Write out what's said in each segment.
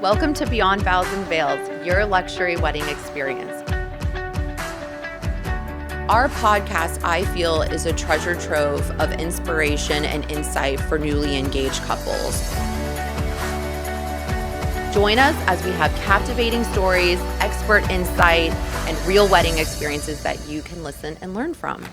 Welcome to Beyond Vows Veils, your luxury wedding experience. Our podcast, I feel, is a treasure trove of inspiration and insight for newly engaged couples. Join us as we have captivating stories, expert insight, and real wedding experiences that you can listen and learn from.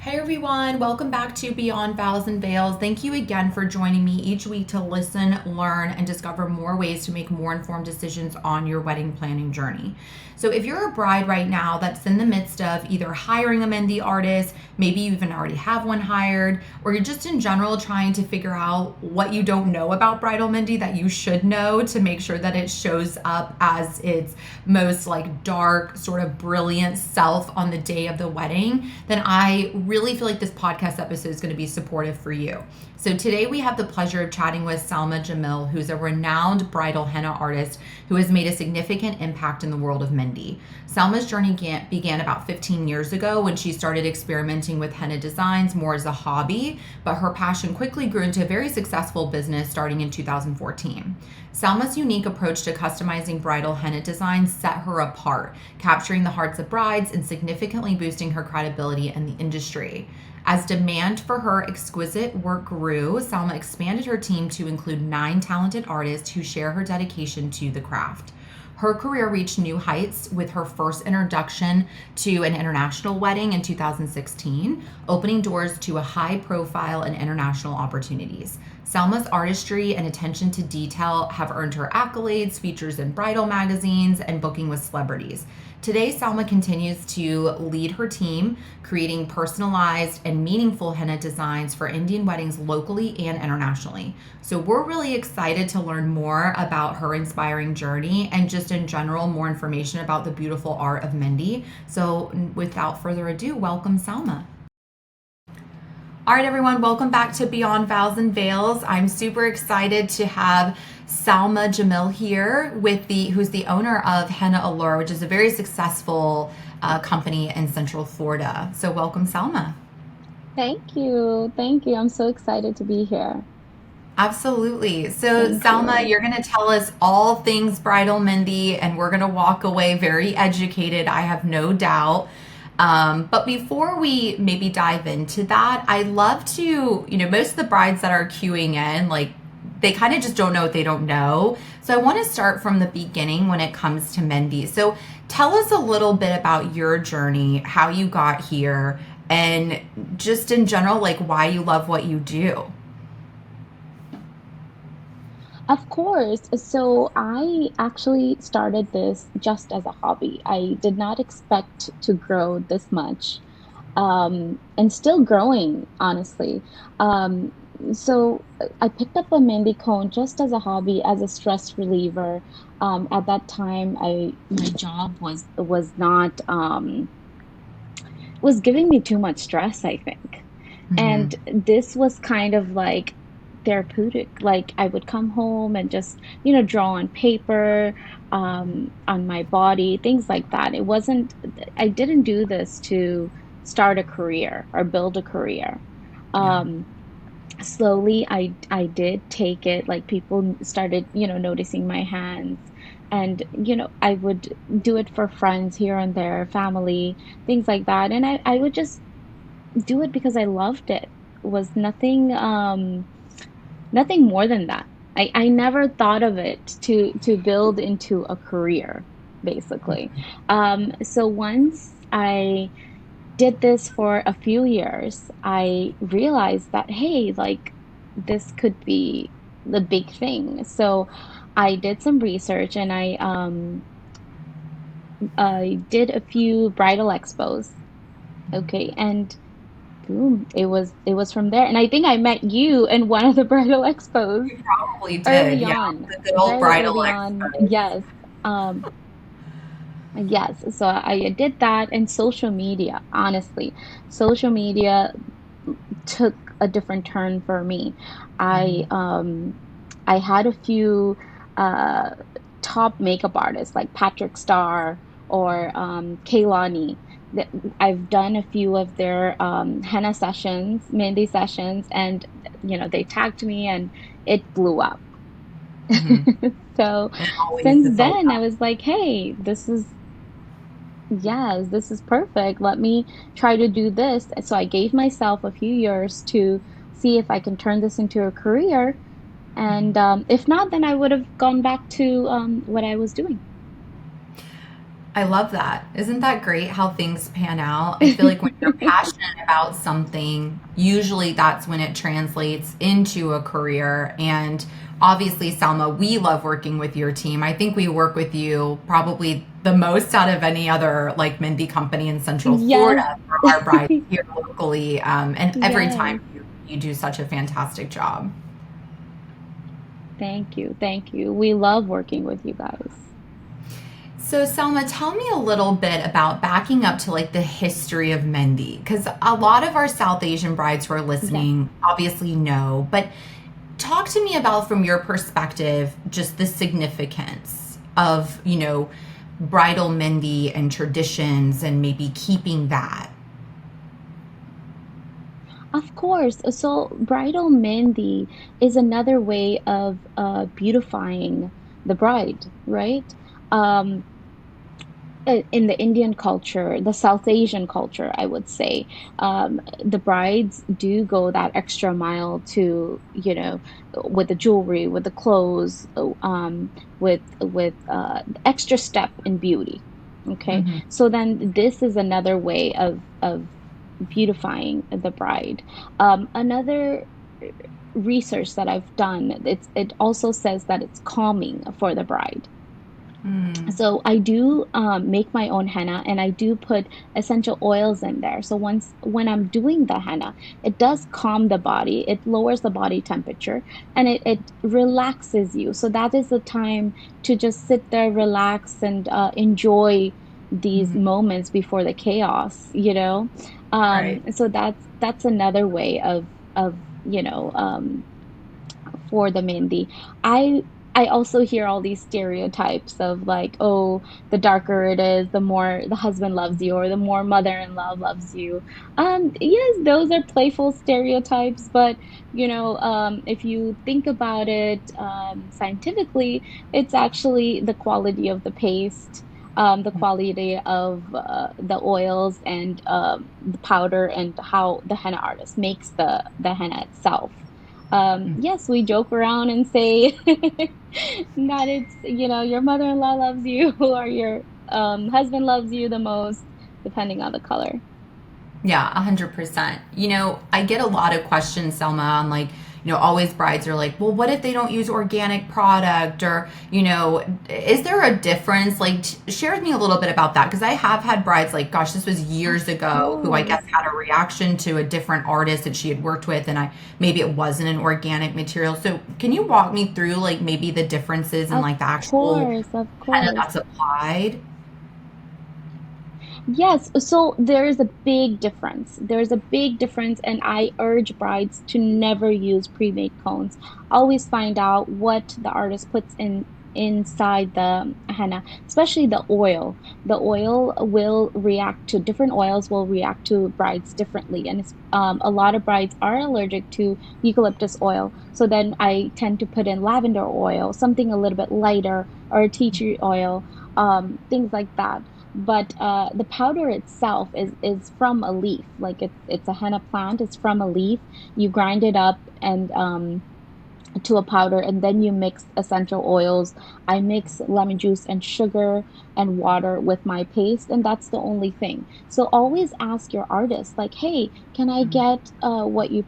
Hey everyone, welcome back to Beyond Vows and Veils. Thank you again for joining me each week to listen, learn, and discover more ways to make more informed decisions on your wedding planning journey. So if you're a bride right now that's in the midst of either hiring a Mendhi artist, maybe you even already have one hired, or you're just in general trying to figure out what you don't know about bridal Mendhi that you should know to make sure that it shows up as its most dark, sort of brilliant self on the day of the wedding, then I really feel like this podcast episode is going to be supportive for you. So today we have the pleasure of chatting with Salma Jamil, who's a renowned bridal henna artist who has made a significant impact in the world of Mendhi. Salma's journey began about 15 years ago when she started experimenting with henna designs more as a hobby, but her passion quickly grew into a very successful business starting in 2014. Salma's unique approach to customizing bridal henna designs set her apart, capturing the hearts of brides and significantly boosting her credibility in the industry. As demand for her exquisite work grew, Salma expanded her team to include 9 talented artists who share her dedication to the craft. Her career reached new heights with her first introduction to an international wedding in 2016, opening doors to a high-profile and international opportunities. Salma's artistry and attention to detail have earned her accolades, features in bridal magazines, and booking with celebrities. Today, Salma continues to lead her team, creating personalized and meaningful henna designs for Indian weddings locally and internationally. So we're really excited to learn more about her inspiring journey and just in general, more information about the beautiful art of Mendhi. So without further ado, welcome Salma. All right, everyone, welcome back to Beyond Vows and Veils. I'm super excited to have Salma Jamil here who's the owner of Henna Allure, which is a very successful company in Central Florida. So welcome, Salma. Thank you. I'm so excited to be here. Absolutely. So Salma, you're going to tell us all things bridal Mendhi, and we're going to walk away very educated, I have no doubt. But before we maybe dive into that, I'd love to, most of the brides that are queuing in, they kind of just don't know what they don't know. So I want to start from the beginning when it comes to Mendhi. So tell us a little bit about your journey, how you got here, and just in general, why you love what you do. Of course. So I actually started this just as a hobby. I did not expect to grow this much, and still growing, honestly. So I picked up a Mendhi cone just as a hobby, as a stress reliever. At that time, my job was giving me too much stress, I think. Mm-hmm. And this was kind of therapeutic. I would come home and just, draw on paper, on my body, things like that. I didn't do this to start a career or build a career. Yeah. Slowly I did take it, people started, noticing my hands, and, I would do it for friends here and there, family, things like that. And I would just do it because I loved it. It was nothing more than that. I never thought of it to build into a career, basically. So once I did this for a few years, I realized that, hey, this could be the big thing. So I did some research, and I did a few bridal expos. Okay, and boom, it was from there. And I think I met you in one of the bridal expos. You probably did. Early yeah, on. The good old bridal expo. Yes. Yes, so I did that. And social media, honestly. Social media took a different turn for me. I had a few top makeup artists like Patrick Starr or Kaylani. I've done a few of their henna sessions, Mendhi sessions, and they tagged me, and it blew up. Hmm. So And always since it's all then, I was like, hey, yes, this is perfect. Let me try to do this. So I gave myself a few years to see if I can turn this into a career. And if not, then I would have gone back to what I was doing. I love that. Isn't that great how things pan out? I feel like when you're passionate about something, usually that's when it translates into a career. And obviously, Selma, we love working with your team. I think we work with you probably the most out of any other like Mendhi company in Central Yes, Florida for our brides here locally. And every time yes. you do such a fantastic job. Thank you. Thank you. We love working with you guys. So, Selma, tell me a little bit about backing up to like the history of Mendhi, because a lot of our South Asian brides who are Yes. listening obviously know, but talk to me about, from your perspective, just the significance of, bridal Mendhi and traditions and maybe keeping that. Of course. So bridal mehndi is another way of beautifying the bride, right? Um, in the Indian culture, the South Asian culture, I would say, the brides do go that extra mile to, with the jewelry, with the clothes, with extra step in beauty. Okay, Hmm. so then this is another way of beautifying the bride. Another research that I've done, it also says that it's calming for the bride. Mm. So I do make my own henna and I do put essential oils in there. So when I'm doing the henna, it does calm the body, it lowers the body temperature, and it relaxes you. So that is the time to just sit there, relax, and enjoy these Hmm. moments before the chaos, Right. So that's another way of you know um, for the Mehndi. I I also hear all these stereotypes of like, oh, the darker it is, the more the husband loves you, or the more mother-in-law loves you. Yes, those are playful stereotypes, but if you think about it scientifically, it's actually the quality of the paste. The quality of the oils and the powder and how the henna artist makes the henna itself. Yes, we joke around and say that it's, your mother-in-law loves you or your husband loves you the most, depending on the color. Yeah, 100%. I get a lot of questions, Selma, on like, always brides are like, well, what if they don't use organic product? Or, is there a difference? Like, share with me a little bit about that. Because I have had brides like, gosh, this was years Of ago, who I guess course. had a reaction to a different artist that she had worked with. And maybe it wasn't an organic material. So, can you walk me through like maybe the differences in Of like the actual course, of henna course. that's applied? Yes, so there is a big difference. There's a big difference, and I urge brides to never use pre-made cones. Always find out what the artist puts inside the henna, especially the oil. The oil will react to different oils will react to brides differently, and a lot of brides are allergic to eucalyptus oil. So then I tend to put in lavender oil, something a little bit lighter, or tea tree oil, things like that. But the powder itself is from a leaf. Like it's a henna plant. It's from a leaf. You grind it up and to a powder, and then you mix essential oils. I mix lemon juice and sugar and water with my paste, and that's the only thing. So always ask your artist, like, hey, can I get what you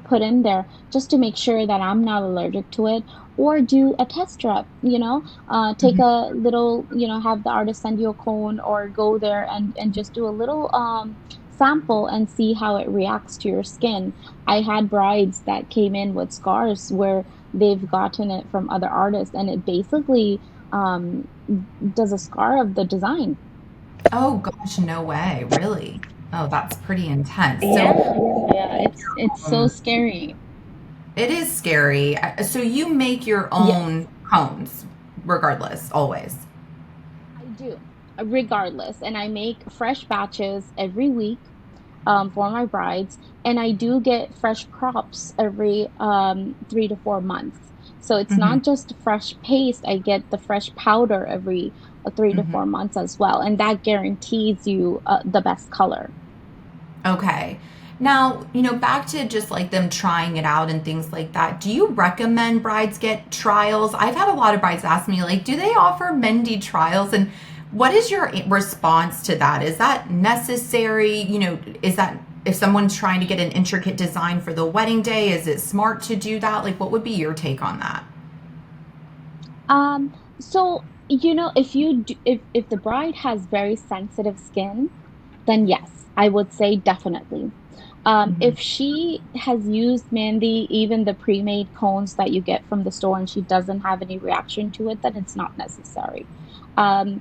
put in there, just to make sure that I'm not allergic to it, or do a test strip, take Mhm. a little, have the artist send you a cone, or go there and just do a little sample and see how it reacts to your skin. I had brides that came in with scars where they've gotten it from other artists, and it basically does a scar of the design. Oh gosh, no way, really? Oh, that's pretty intense. So, Yeah, it's so um, scary. it is scary. So you make your Yes, own cones, regardless, always. I do, regardless. And I make fresh batches every week. for my brides, and I do get fresh crops every 3 to 4 months. So it's Hmm. not just fresh paste, I get the fresh powder every 3 to 4 months as well, and that guarantees you the best color. Okay. Now, back to just like them trying it out and things like that. Do you recommend brides get trials? I've had a lot of brides ask me, like, do they offer Mendhi trials? And what is your response to that? Is that necessary? Is that if someone's trying to get an intricate design for the wedding day, is it smart to do that? Like, what would be your take on that? So if if the bride has very sensitive skin, then yes, I would say definitely. Hmm. If she has used Mehndi, even the pre-made cones that you get from the store, and she doesn't have any reaction to it, then it's not necessary. Um,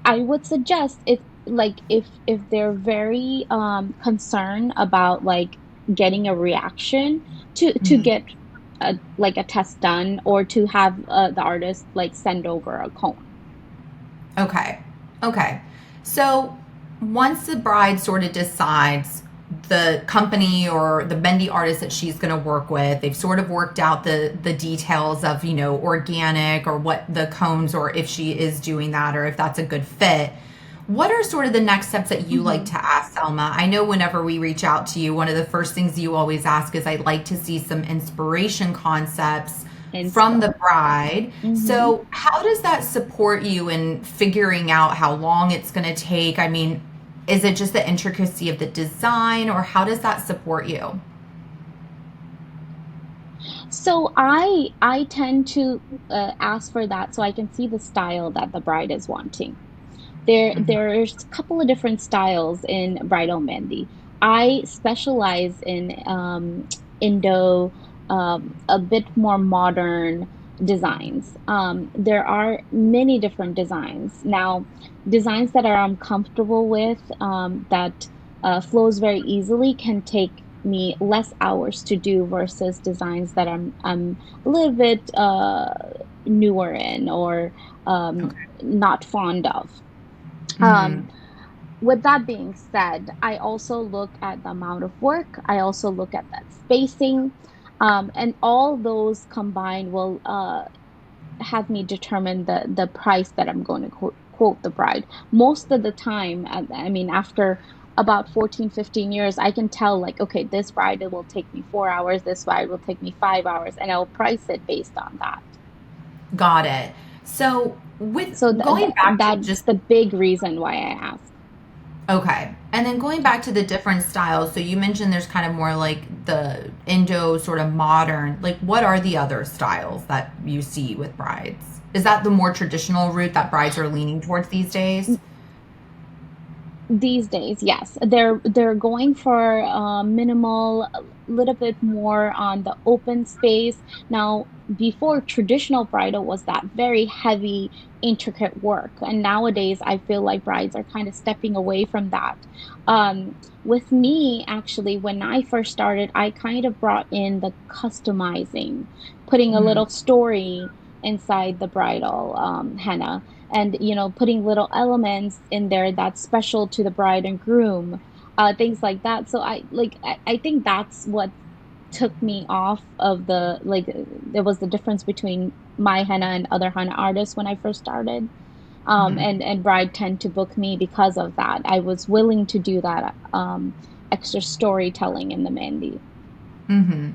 I would suggest it, like, if they're very concerned about like getting a reaction, to Hmm. get a test done, or to have the artist like send over a cone. Okay. Okay. So once the bride sort of decides the company or the Mendhi artist that she's going to work with, they've sort of worked out the details of, organic or what the cones, or if she is doing that or if that's a good fit. What are sort of the next steps that you like Hmm. to ask, Selma? I know whenever we reach out to you, one of the first things you always ask is, I'd like to see some inspiration concepts from the Inspo. bride. Hmm. So, how does that support you in figuring out how long it's going to take? I mean, is it just the intricacy of the design, or how does that support you? So I tend to ask for that so I can see the style that the bride is wanting. Hmm. There's a couple of different styles in bridal mehndi. I specialize in Indo, a bit more modern designs. There are many different designs now, designs that I'm comfortable with, that flows very easily, can take me less hours to do versus designs that I'm a little bit newer in, or Okay. not fond of. Um, Hmm. with that being said, I also look at the amount of work. I also look at that spacing. And all those combined will have me determine the price that I'm going to quote the bride. Most of the time, I mean, after about 14, 15 years, I can tell, like, okay, this bride, it will take me 4 hours, this bride will take me 5 hours, and I'll price it based on that. Got it. So, with So going back to that's just the big reason why I ask. okay. And then going back to the different styles, so you mentioned there's kind of more like the Indo sort of modern. Like, what are the other styles that you see with brides? Is that the more traditional route that brides are leaning towards these days? These days, yes, they're going for minimal, a little bit more on the open space. Now, before, traditional bridal was that very heavy, intricate work, and nowadays I feel like brides are kind of stepping away from that. With me, actually, when I first started, I kind of brought in the customizing, putting a Hmm. little story inside the bridal henna, and putting little elements in there that's special to the bride and groom, things like that. So I think that's what took me off of the, like, there was the difference between my henna and other henna artists when I first started. Hmm. And bride tend to book me because of that. I was willing to do that extra storytelling in the mehndi. Hmm.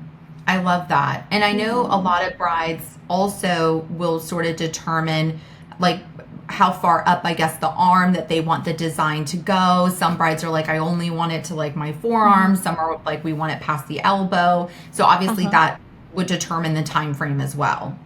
I love that. And I know a Yeah. lot of brides also will sort of determine, like, how far up, I guess, the arm that they want the design to go. Some brides are like, I only want it to like my forearm. Hmm. Some are like, we want it past the elbow. So obviously Uh-huh. that would determine the time frame as well.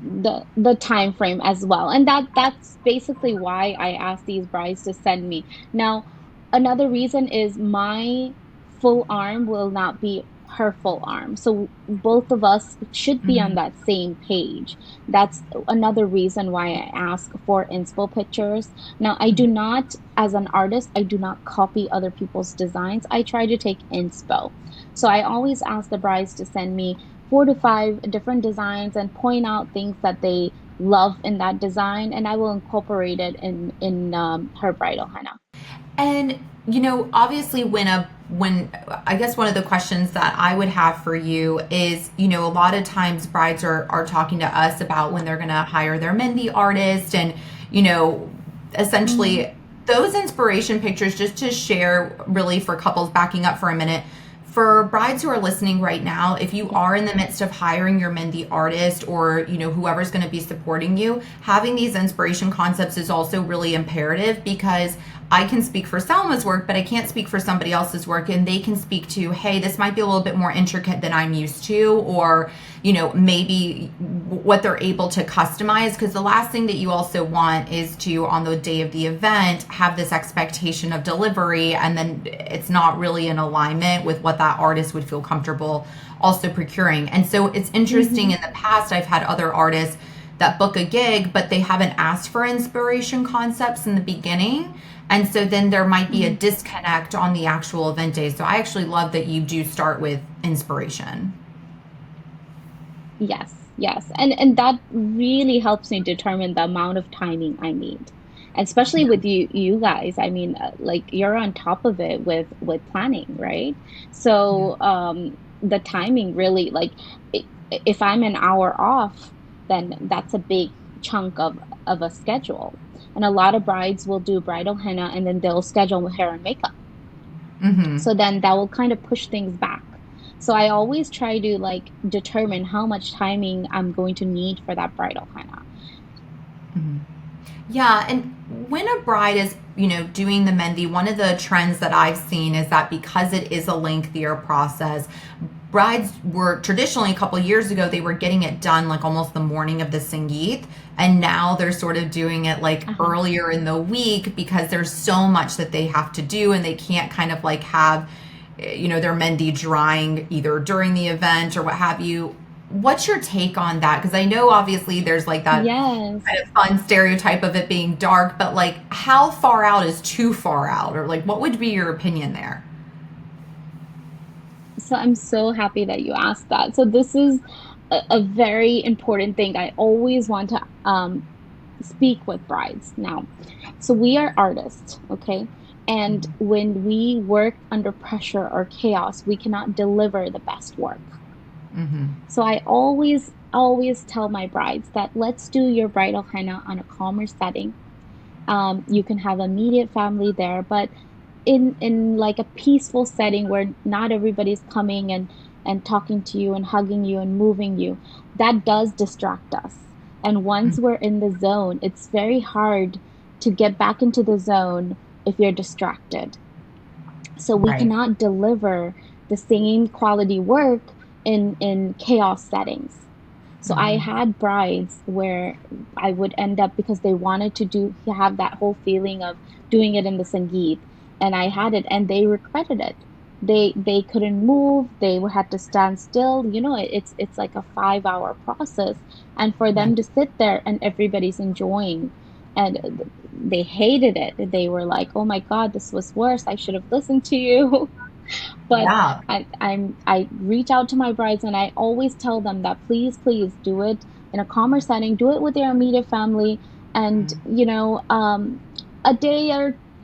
The time frame as well, and that's basically why I asked these brides to send me. Now, another reason is my full arm will not be her full arm, so both of us should be on Mhm. that same page. That's another reason why I ask for inspo pictures. Now, I do not, as an artist, I do not copy other people's designs. I try to take inspo, so I always ask the brides to send me 4 to 5 different designs and point out things that they love in that design, and I will incorporate it in her bridal henna. And obviously when I guess one of the questions that I would have for you is, a lot of times brides are talking to us about when they're going to hire their Mendhi artist, and Mhm. essentially those inspiration pictures, just to share really for couples, backing up for a minute. For brides who are listening right now, if you Yeah. are in the midst of hiring your Mendhi artist, or whoever's going to be supporting you, having these inspiration concepts is also really imperative, because I can speak for Salma's work, but I can't speak for somebody else's work, and they can speak to, hey, this might be a little bit more intricate than I'm used to, or maybe what they're able to customize. Because the last thing that you also want is to, on the day of the event, have this expectation of delivery, and then it's not really in alignment with what that artist would feel comfortable also procuring. And so it's interesting, Mhm. in the past I've had other artists that book a gig, but they haven't asked for inspiration concepts in the beginning. And so then there might be a Mhm. disconnect on the actual event day. So I actually love that you do start with inspiration. Yes, yes. And that really helps me determine the amount of timing I need. And especially with you guys, I mean, like you're on top of it with planning, right? Yeah. So, the timing really like I if I'm an hour off, then that's a big chunk of a schedule. And a lot of brides will do bridal henna and then they'll schedule hair and makeup. Mm-hmm. So then that will kind of push things back. So I always try to like determine how much timing I'm going to need for that bridal henna. Mm-hmm. Yeah, and when a bride is, doing the Mendhi, one of the trends that I've seen is that because it is a lengthier process, brides were traditionally, a couple of years ago, they were getting it done like almost the morning of the Sangeet, and now they're sort of doing it like Uh-huh. earlier in the week, because there's so much that they have to do, and they can't kind of like have, their Mendhi drying either during the event or what have you. What's your take on that? Because I know obviously there's like that Yes. kind of fun stereotype of it being dark, but like how far out is too far out? Or like what would be your opinion there? So I'm so happy that you asked that. So this is a very important thing. I always want to speak with brides now. So we are artists, okay? And when we work under pressure or chaos, we cannot deliver the best work. Mm-hmm. So I always tell my brides that let's do your bridal henna on a calmer setting. You can have immediate family there, but in like a peaceful setting where not everybody's coming and talking to you and hugging you and moving you. That does distract us. And once we're in the zone, it's very hard to get back into the zone if you're distracted. So we Right. cannot deliver the same quality work in chaos settings. So I Mm-hmm. had brides where I would end up because they wanted to have that whole feeling of doing it in the Sangeet, and I had it, and they regretted it. They couldn't move. They had to stand still. It's like a 5 hour process, and for Yeah. them to sit there and everybody's enjoying, and they hated it. They were like, "Oh my God, this was worse. I should have listened to you." But Yeah. I reach out to my brides and I always tell them that please do it in a calmer setting, do it with your immediate family, and a day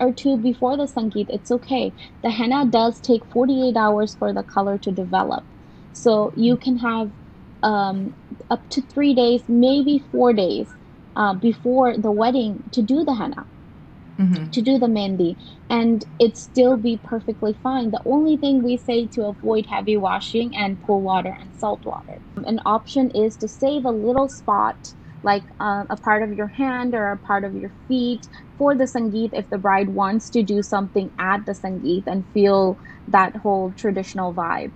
or two before the Sangeet, it's okay. The henna does take 48 hours for the color to develop. So you can have um, up to 3 days, maybe 4 days before the wedding to do the henna, Mm-hmm. to do the mehndi, and it still be perfectly fine. The only thing we say to avoid heavy washing and pool water and salt water. An option is to save a little spot, like a part of your hand or a part of your feet for the sangeet if the bride wants to do something at the sangeet and feel that whole traditional vibe.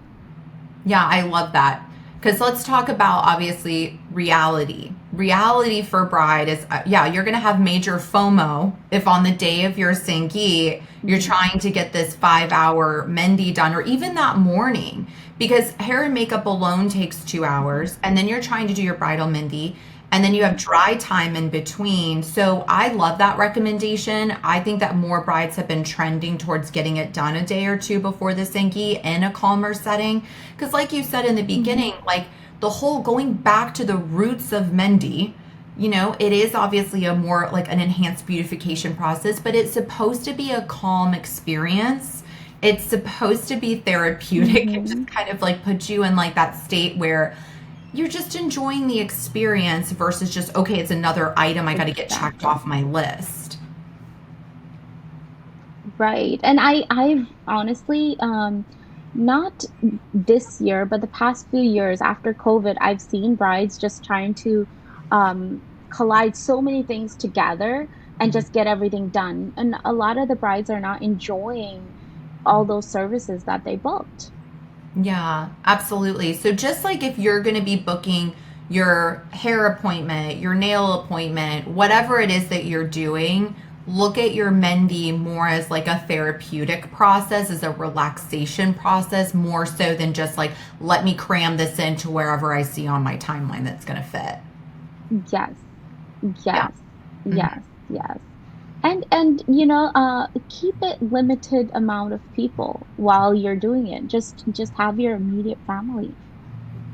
Yeah, I love that. Because let's talk about obviously reality. Reality for bride is, yeah, you're going to have major FOMO if on the day of your Sangeet, you're Mhm. trying to get this 5 hour Mendhi done, or even that morning, because hair and makeup alone takes 2 hours. And then you're trying to do your bridal Mendhi, and then you have dry time in between. So I love that recommendation. I think that more brides have been trending towards getting it done a day or two before the Sangeet in a calmer setting. Because, like you said in the Mhm. beginning, like the whole going back to the roots of Mendhi, it is obviously a more like an enhanced beautification process, but it's supposed to be a calm experience. It's supposed to be therapeutic and Mm-hmm. just kind of like put you in like that state where you're just enjoying the experience versus just, okay, it's another item I got to get checked Exactly. off my list. Right. And I've honestly, not this year, but the past few years after COVID, I've seen brides just trying to um, collide so many things together and just get everything done. And a lot of the brides are not enjoying all those services that they booked. Yeah, absolutely. So just like if you're going to be booking your hair appointment, your nail appointment, whatever it is that you're doing, look at your Mendhi more as like a therapeutic process, as a relaxation process, more so than just like, let me cram this into wherever I see on my timeline that's going to fit. Yes, Yeah. yes, Mhm. yes, yes. And keep it limited amount of people while you're doing it. Just have your immediate family.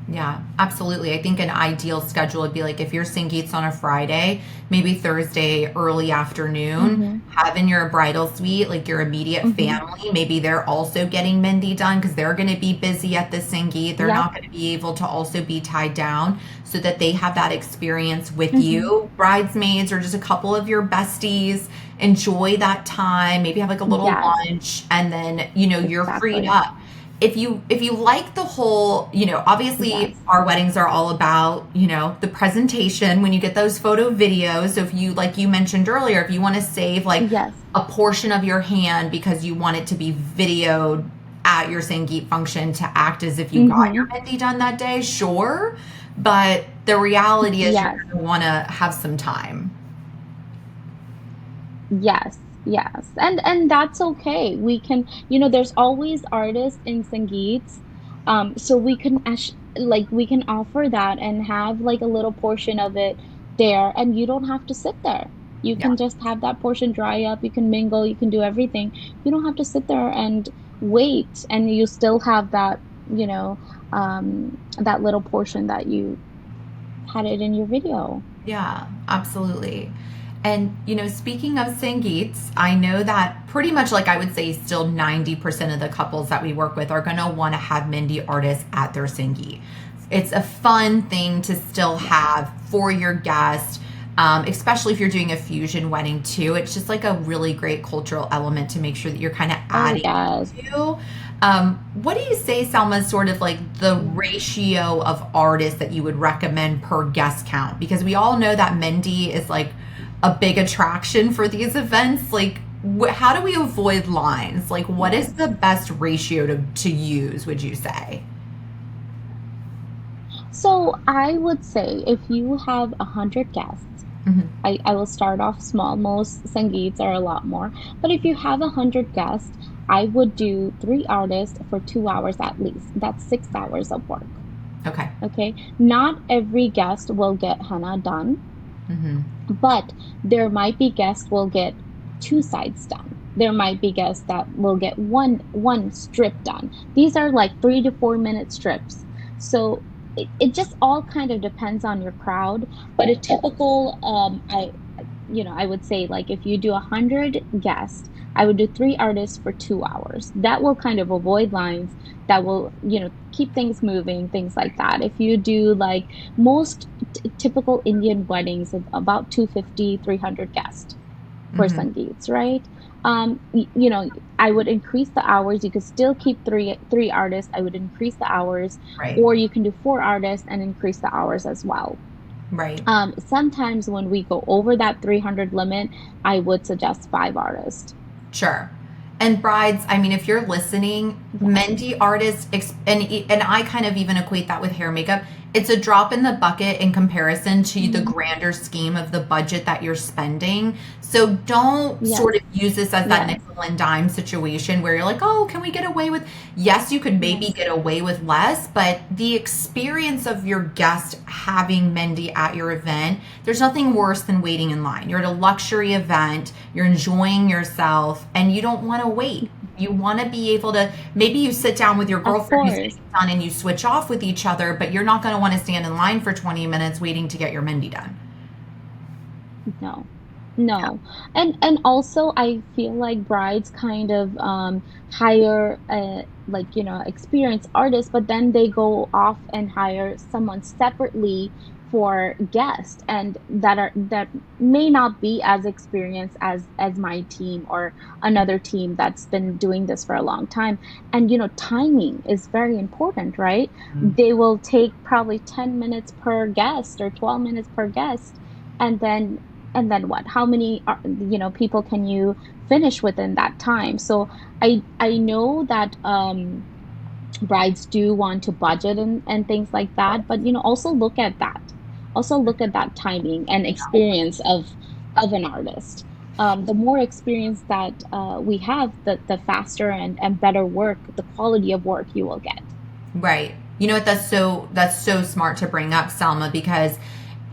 Yeah, absolutely. I think an ideal schedule would be like if your Sangeet's on a Friday, maybe Thursday early afternoon, Mm-hmm. having your bridal suite, like your immediate Mm-hmm. family, maybe they're also getting Mendhi done because they're going to be busy at the Sangeet. They're Yep. not going to be able to also be tied down so that they have that experience with Mm-hmm. you, bridesmaids, or just a couple of your besties. Enjoy that time, maybe have like a little Yes, lunch, and then, you're freed exactly. up. If you like the whole, obviously Yes. our weddings are all about, the presentation when you get those photo videos. So if you, like you mentioned earlier, if you want to save like Yes. a portion of your hand because you want it to be videoed at your Sangeet function to act as if you got your Mm-hmm. Mehndi done that day, sure. But the reality is you're Yes. going to want to have some time. Yes. Yes. And that's okay. We can, there's always artists in Sangeets. So we can like we can offer that and have like a little portion of it there, and you don't have to sit there. You Yeah. can just have that portion dry up, you can mingle, you can do everything. You don't have to sit there and wait, and you still have that, that little portion that you had it in your video. Yeah, absolutely. And, speaking of Sangeets, I know that pretty much like I would say still 90% of the couples that we work with are going to want to have Mehndi artists at their Sangeet. It's a fun thing to still Yes. have for your guest, especially if you're doing a fusion wedding too. It's just like a really great cultural element to make sure that you're kind of Oh, adding yes. to. What do you say, Selma, is sort of like the ratio of artists that you would recommend per guest count? Because we all know that Mehndi is like a big attraction for these events. Like, how do we avoid lines? Like, what is the Yes. best ratio to use, would you say? So I would say if you have 100 guests, Hmm. I will start off small. Most Sangeets are a lot more. But if you have 100 guests, I would do 3 artists for 2 hours at least. That's 6 hours of work. Okay. Okay. Not every guest will get henna done, Hmm. but there might be guests will get two sides done. There might be guests that will get one strip done. These are like 3 to 4 minute strips. So it just all kind of depends on your crowd. But a typical I would say like if you do 100 guests, I would do 3 artists for 2 hours. That will kind of avoid lines. That will, keep things moving, things like that. If you do like most typical Indian weddings, about 250, 300 guests for Hmm. Sangeets, right? I would increase the hours. You could still keep three artists. I would increase the hours, Right. or you can do 4 artists and increase the hours as well. Right. Sometimes when we go over that 300 limit, I would suggest 5 artists. Sure. And brides, I mean, if you're listening, Yes. Mehndi artists, and I kind of even equate that with hair makeup. It's a drop in the bucket in comparison to the Hmm. grander scheme of the budget that you're spending. So don't Yes. sort of use this as that Yes. nickel and dime situation where you're like, oh, can we get away with? Yes, you could maybe Yes. get away with less, but the experience of your guest having Mehndi at your event, there's nothing worse than waiting in line. You're at a luxury event, you're enjoying yourself, and you don't want to wait. You want to be able to, maybe you sit down with your Of girlfriend who's getting course. it done and you switch off with each other, but you're not going to want to stand in line for 20 minutes waiting to get your Mehndi done. No, no. And also I feel like brides kind of hire like, experienced artists, but then they go off and hire someone separately for guests, and that may not be as experienced as my team or another team that's been doing this for a long time. And timing is very important, right? Mm. They will take probably 10 minutes per guest or 12 minutes per guest, and then what, how many people can you finish within that time? So I know that brides do want to budget and things like that, but also look at that, timing and experience of an artist. The more experience that we have, the faster and better work, the quality of work you will get. Right. You know what? That's so smart to bring up, Salma, because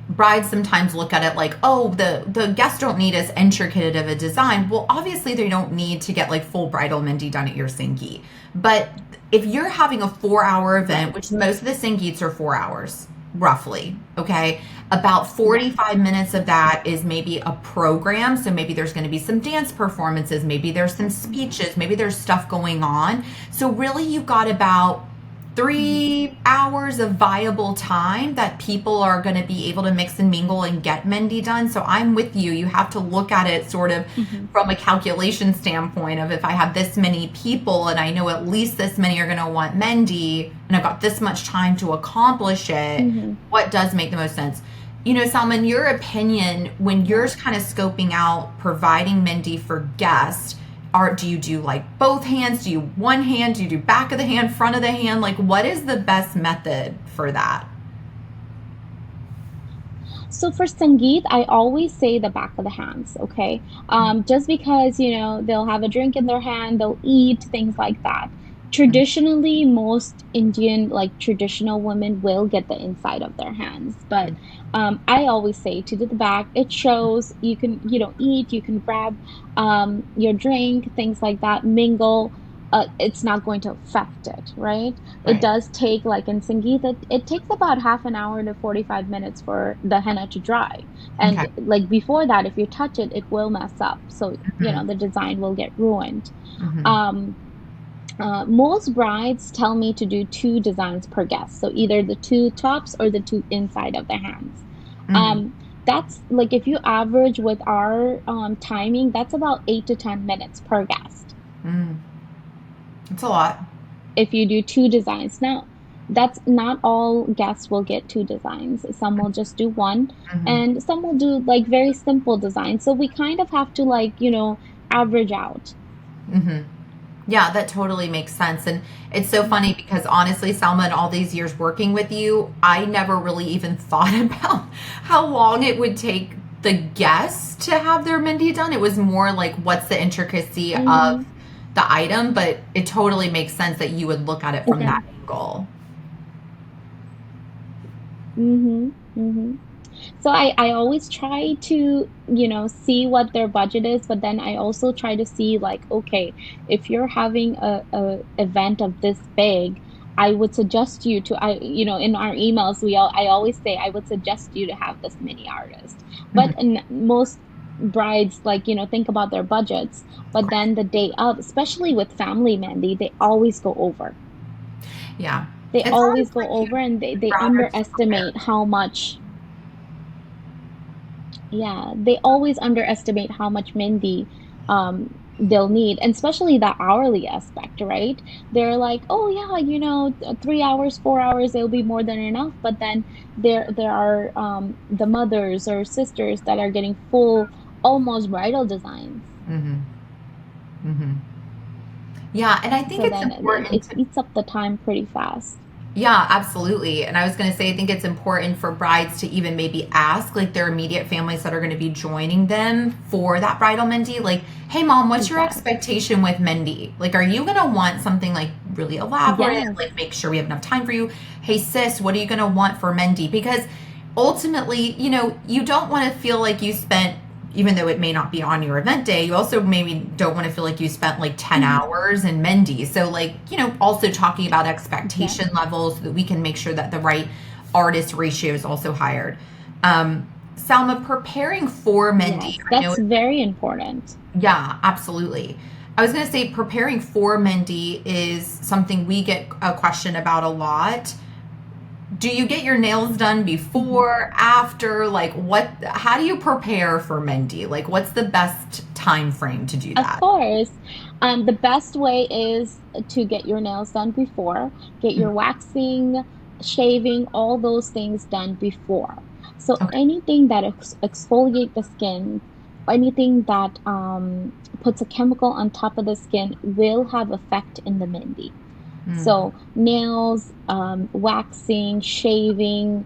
brides sometimes look at it like, oh, the guests don't need as intricate of a design. Well, obviously they don't need to get like full bridal Mendhi done at your Sangeet. But if you're having a 4-hour event, Right. which most of the Sangeets are 4 hours, roughly, okay, about Yeah. 45 minutes of that is maybe a program. So maybe there's going to be some dance performances, maybe there's some speeches, maybe there's stuff going on. So really you've got about Mhm. 3 hours of viable time that people are going to be able to mix and mingle and get Mendhi done. So I'm with you. You have to look at it sort of Mhm. from a calculation standpoint of, if I have this many people and I know at least this many are going to want Mendhi and I've got this much time to accomplish it, Mhm. what does make the most sense? You know, Salma, in your opinion, when you're Yeah. kind of scoping out providing Mendhi for guests, do you do like both hands? Do you one hand? Do you do back of the hand, front of the hand? Like, what is the best method for that? So for Sangeet, I always say the back of the hands, okay? Just because, they'll have a drink in their hand, they'll eat, things like that. Traditionally, most Indian, like traditional women will get the inside of their hands. But I always say to do the back. It shows you can, eat, you can grab your drink, things like that, mingle. It's not going to affect it, right? It Right. does take, like in Sangeet, it takes about half an hour to 45 minutes for the henna to dry. Okay. And like before that, if you touch it, it will mess up. So, Hmm. the design will get ruined. Hmm. Um, most brides tell me to do two designs per guest. So either the two tops or the two inside of the hands. Hmm. Um, that's like, if you average with our timing, that's about 8 to 10 minutes per guest Hmm. It's a lot. if you do two designs. Now, that's not all guests will get two designs. Some will just do one, Hmm. and some will do like very simple designs. So we kind of have to, like, average out. Hmm. Yeah, that totally makes sense. And it's so Mhm. funny because honestly, Salma, in all these years working with you, I never really even thought about how long it would take the guests to have their Mendhi done. It was more like, what's the intricacy of Mhm. the item? But it totally makes sense that you would look at it from Yeah. that angle. Mhm. Mhm. So I always try to, see what their budget is, but then I also try to see, like, okay, if you're having a event of this big, I would suggest you to, in our emails, I always say I would suggest you to have this mini artist. But Mhm. most brides, like, think about their budgets, but then the day of, especially with family Mandy, they always go over. Yeah. They It's always almost go like over, and they, you'd they rather just prepare. underestimate how much. Yeah, they always underestimate how much Mehndi they'll need, and especially the hourly aspect, right? They're like, oh yeah, 3 hours, 4 hours, it'll be more than enough. But then there are the mothers or sisters that are getting full, almost bridal designs. Hmm. Hmm. Yeah. And I think So it's then important it to. eats up the time pretty fast. Yeah, absolutely. And I was going to say, I think it's important for brides to even maybe ask like their immediate families that are going to be joining them for that bridal Mendhi, like, hey, mom, what's your Exactly. expectation with Mendhi? Like, are you going to want something like really elaborate? Yes. Like, make sure we have enough time for you. Hey, sis, what are you going to want for Mendhi? Because ultimately, you don't want to feel like you spent, even though it may not be on your event day, you also maybe don't want to feel like you spent like 10 Hmm. hours in Mendhi. So, like, also talking about Yeah. expectation levels so that we can make sure that the right artist ratio is also hired. Salma, preparing for Mendhi, Yes, I know. that's very important. Yeah, absolutely. I was going to say preparing for Mendhi is something we get a question about a lot. Do you get your nails done Mhm. before, after? Like how do you prepare for Mendhi? Like what's the best time frame to do Of that? course, the best way is to get your nails done before, get Mm, your waxing, shaving, all those things done before. So okay. anything that exfoliate the skin, anything that puts a chemical on top of the skin will have effect in the Mehndi. Mm, So nails, waxing, shaving,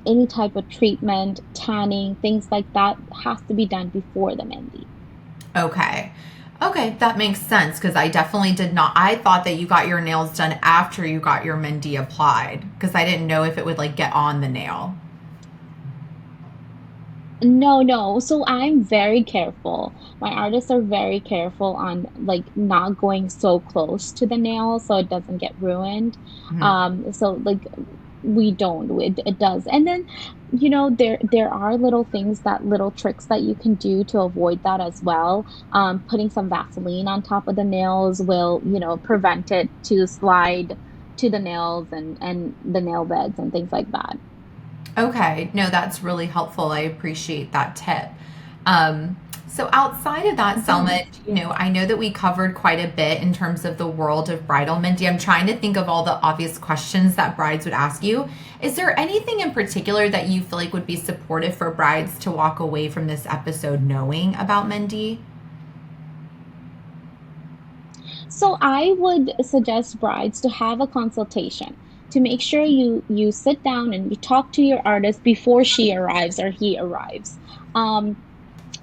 any type of treatment, tanning, things like that has to be done before the Mehndi. okay. Okay, that makes sense because I definitely did not. I thought that you got your nails done after you got your Mendhi applied because I didn't know if it would like get on the nail. No, no. So I'm very careful. My artists are very careful on like not going so close to the nail so it doesn't get ruined. Mhm. So like we don't. It does. And then, there are little things that little tricks that you can do to avoid that as well. Putting some Vaseline on top of the nails will, prevent it to slide to the nails and the nail beds and things like that. Okay, no, that's really helpful. I appreciate that tip. So outside of that, Mhm. Selma, I know that we covered quite a bit in terms of the world of bridal Mendhi. I'm trying to think of all the obvious questions that brides would ask you. Is there anything in particular that you feel like would be supportive for brides to walk away from this episode knowing about Mendhi? So I would suggest brides to have a consultation to make sure you sit down and you talk to your artist before she arrives or he arrives. Um,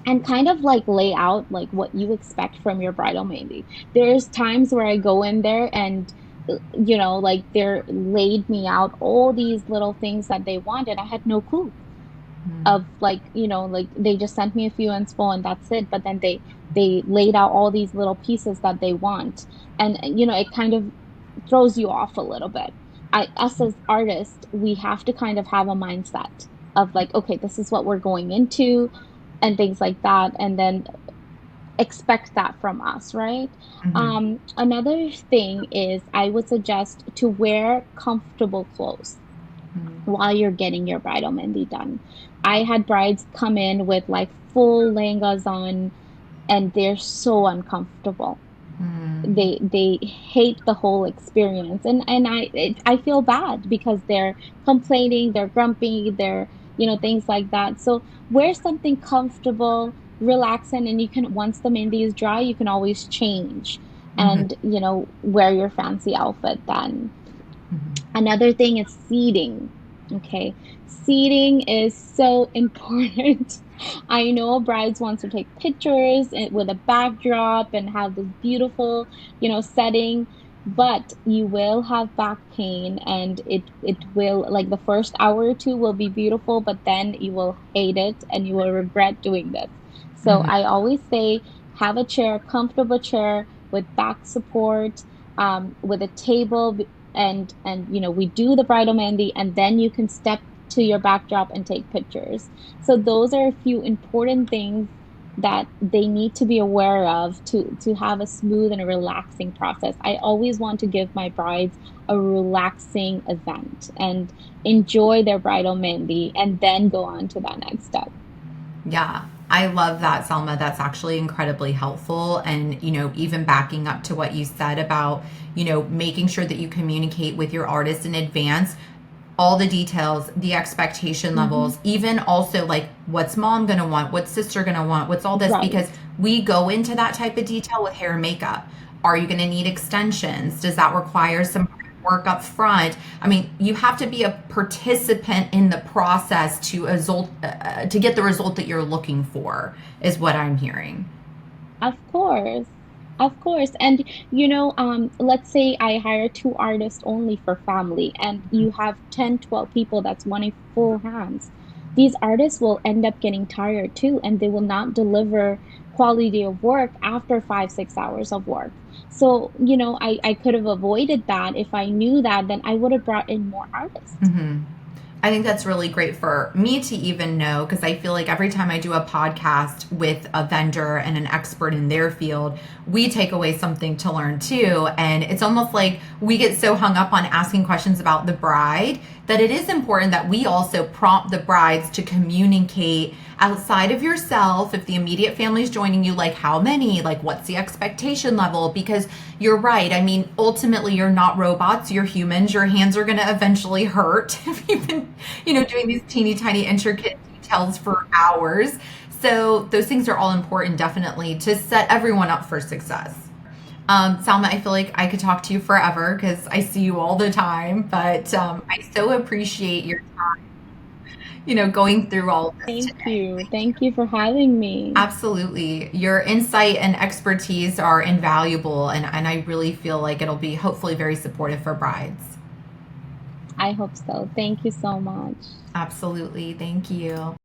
and kind of like lay out like what you expect from your bridal maybe. There's times where I go in there and like they're laid me out all these little things that they want and I had no clue of like like they just sent me a few inspo and that's it, but then they laid out all these little pieces that they want, and it kind of throws you off a little bit. Us as artists, we have to kind of have a mindset of like, okay, this is what we're going into and things like that, and then expect that from us, right? Mm-hmm. Another thing is I would suggest to wear comfortable clothes while you're getting your bridal mehndi done. I had brides come in with like full lehengas on and they're so uncomfortable. Mm-hmm. They hate the whole experience and I feel bad because they're complaining, they're grumpy, they're things like that. So wear something comfortable, relaxing, and you can once the mehndi is dry, you can always change Mm-hmm. and wear your fancy outfit then. Mm-hmm. Another thing is seating. Okay. Seating is so important. I know brides want to take pictures with a backdrop and have this beautiful, setting, but you will have back pain and it will like the first hour or two will be beautiful, but then you will hate it and you will regret doing this. So Mm-hmm. I always say have a chair, comfortable chair with back support, with a table and we do the bridal mehndi and then you can step to your backdrop and take pictures. So those are a few important things that they need to be aware of to have a smooth and a relaxing process. I always want to give my brides a relaxing event and enjoy their bridal mehndi and then go on to that next step. Yeah, I love that, Selma. That's actually incredibly helpful. And, even backing up to what you said about, making sure that you communicate with your artist in advance, all the details, the expectation Hmm. levels, even also like what's mom gonna want, what's sister gonna want, what's all this, Right. because we go into that type of detail with hair and makeup. Are you gonna need extensions? Does that require some work up front? I mean, you have to be a participant in the process to get the result that you're looking for, is what I'm hearing. Of course. Of course. And let's say I hire two artists only for family and you have 10, 12 people that's wanting full hands. These artists will end up getting tired too, and they will not deliver quality of work after 5, 6 hours of work. So, I could have avoided that if I knew that, then I would have brought in more artists. Mm-hmm. I think that's really great for me to even know, because I feel like every time I do a podcast with a vendor and an expert in their field, we take away something to learn too. And it's almost like we get so hung up on asking questions about the bride that it is important that we also prompt the brides to communicate outside of yourself. If the immediate family is joining you, like how many, like what's the expectation level? Because you're right. I mean, ultimately, you're not robots, you're humans. Your hands are going to eventually hurt if you've been, doing these teeny tiny intricate details for hours. So those things are all important, definitely, to set everyone up for success. Salma, I feel like I could talk to you forever because I see you all the time, but I so appreciate your time, going through all of this Thank today. you. Thank you for having me. Absolutely. Your insight and expertise are invaluable, and I really feel like it'll be hopefully very supportive for brides. I hope so. Thank you so much. Absolutely. Thank you.